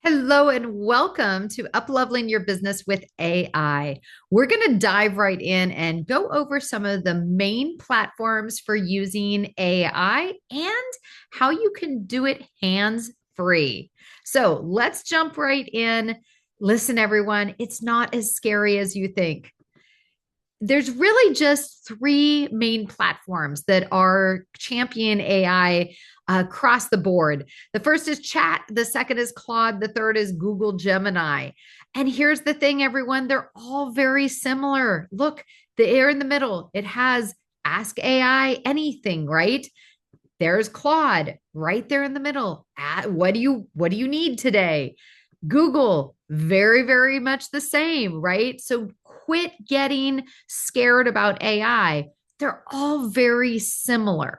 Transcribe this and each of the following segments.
Hello and welcome to Upleveling Your Business with AI. We're going to dive right in and go over some of the main platforms for using AI and how you can do it hands free. So let's jump right in. Listen, everyone, it's not as scary as you think. There's really just three main platforms that are champion AI across the board. The first is chat, the second is Claude, the third is Google Gemini. And here's the thing, everyone, they're all very similar. Look, the air in the middle, it has ask AI anything, right? There's Claude right there in the middle. What do you need today? Google, very, very much the same, right? So quit getting scared about AI. They're all very similar.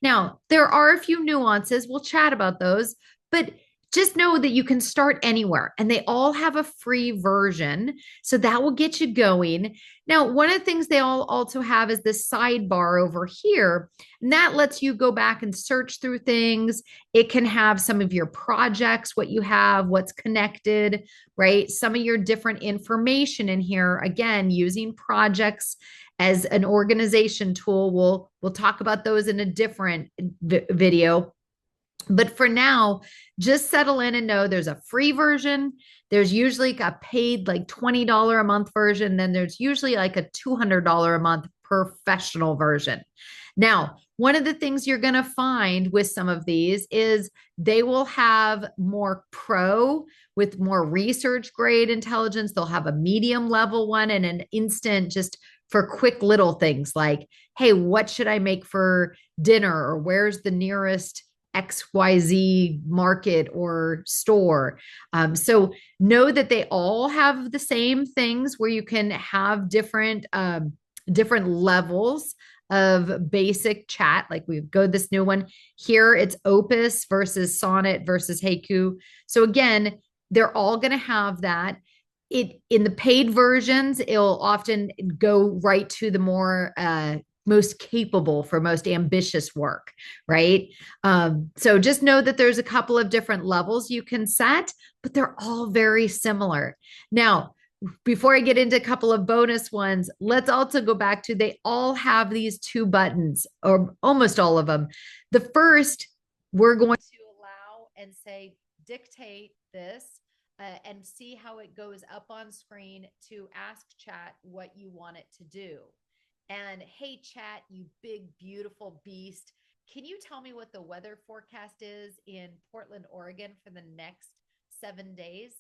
Now, there are a few nuances. We'll chat about those, but just know that you can start anywhere and they all have a free version. So that will get you going. Now, one of the things they all also have is this sidebar over here, and that lets you go back and search through things. It can have some of your projects, what you have, what's connected, right? Some of your different information in here, again, using projects as an organization tool. We'll talk about those in a different video. But for now, just settle in and know there's a free version. There's usually a paid like $20 a month version. Then there's usually like a $200 a month professional version. Now, one of the things you're going to find with some of these is they will have more pro with more research grade intelligence. They'll have a medium level one and an instant just for quick little things like, hey, what should I make for dinner? Or where's the nearest XYZ market or store. So know that they all have the same things where you can have different levels of basic chat. Like we go this new one here, it's Opus versus Sonnet versus Haiku. So again, they're all going to have that. It in the paid versions, it'll often go right to the more most capable for most ambitious work, right? So just know that there's a couple of different levels you can set, but they're all very similar. Now, before I get into a couple of bonus ones, let's also go back to they all have these two buttons, or almost all of them. The first, we're going to allow and say, dictate this. And see how it goes up on screen to ask chat what you want it to do. And hey, chat, you big, beautiful beast. Can you tell me what the weather forecast is in Portland, Oregon for the next 7 days?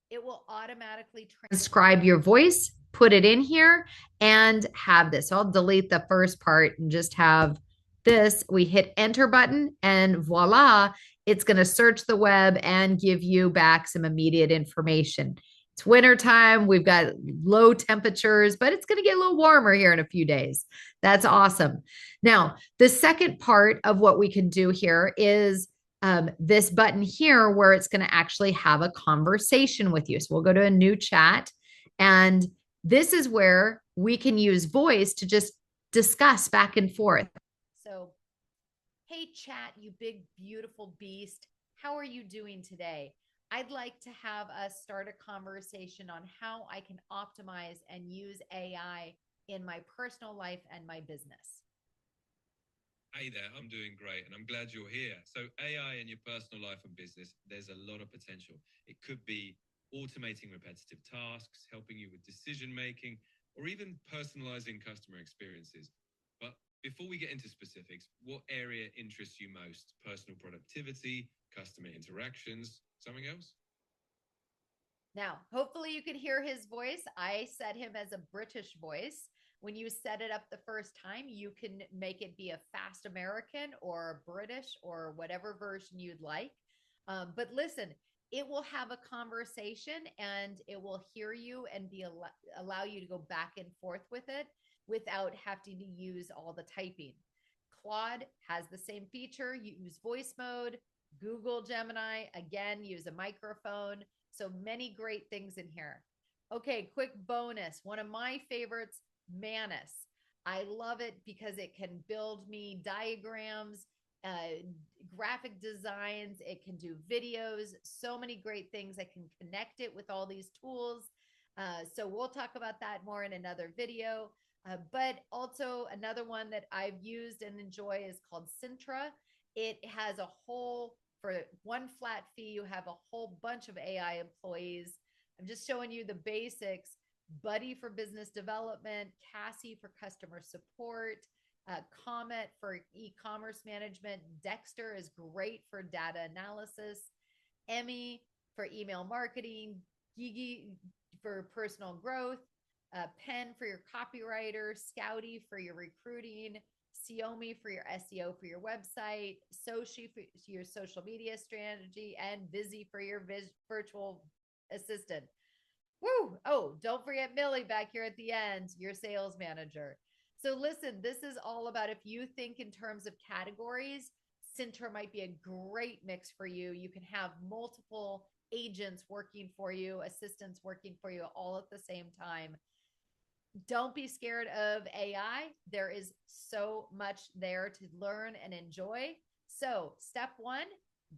It will automatically transcribe your voice, put it in here, and have this. So I'll delete the first part and just have this. We hit enter button, and voila, it's going to search the web and give you back some immediate information. It's wintertime. We've got low temperatures, but it's going to get a little warmer here in a few days. That's awesome. Now, the second part of what we can do here is this button here where it's going to actually have a conversation with you. So we'll go to a new chat. And this is where we can use voice to just discuss back and forth. So, hey, chat, you big, beautiful beast. How are you doing today? I'd like to have us start a conversation on how I can optimize and use AI in my personal life and my business. Hey there, I'm doing great and I'm glad you're here. So, AI in your personal life and business, there's a lot of potential. It could be automating repetitive tasks, helping you with decision making, or even personalizing customer experiences. But before we get into specifics, what area interests you most? Personal productivity, customer interactions, something else? Now, hopefully you can hear his voice. I set him as a British voice. When you set it up the first time, you can make it be a fast American or British or whatever version you'd like. But listen, it will have a conversation and it will hear you and allow you to go back and forth with it without having to use all the typing. Claude has the same feature. You use voice mode. Google Gemini, again, use a microphone. So many great things in here. Okay, quick bonus. One of my favorites, Manus. I love it because it can build me diagrams, graphic designs, it can do videos, so many great things. I can connect it with all these tools. So we'll talk about that more in another video. But also another one that I've used and enjoy is called Cintra. It has a whole, for one flat fee, you have a whole bunch of AI employees. I'm just showing you the basics. Buddy for business development, Cassie for customer support, Comet for e-commerce management. Dexter is great for data analysis. Emmy for email marketing. Gigi for personal growth. Pen for your copywriter. Scouty for your recruiting. Xiaomi for your SEO for your website. Soshi for your social media strategy. And Visi for your virtual assistant. Woo! Oh, don't forget Millie back here at the end, your sales manager. So listen, this is all about, if you think in terms of categories, Cintra might be a great mix for you. You can have multiple agents working for you, assistants working for you all at the same time. Don't be scared of AI. There is so much there to learn and enjoy. So, step one,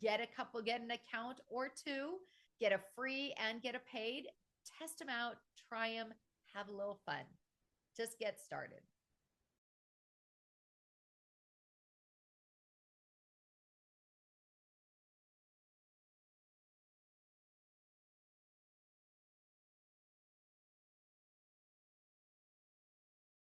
get an account or two, get a free and get a paid, test them out, try them, have a little fun. Just get started.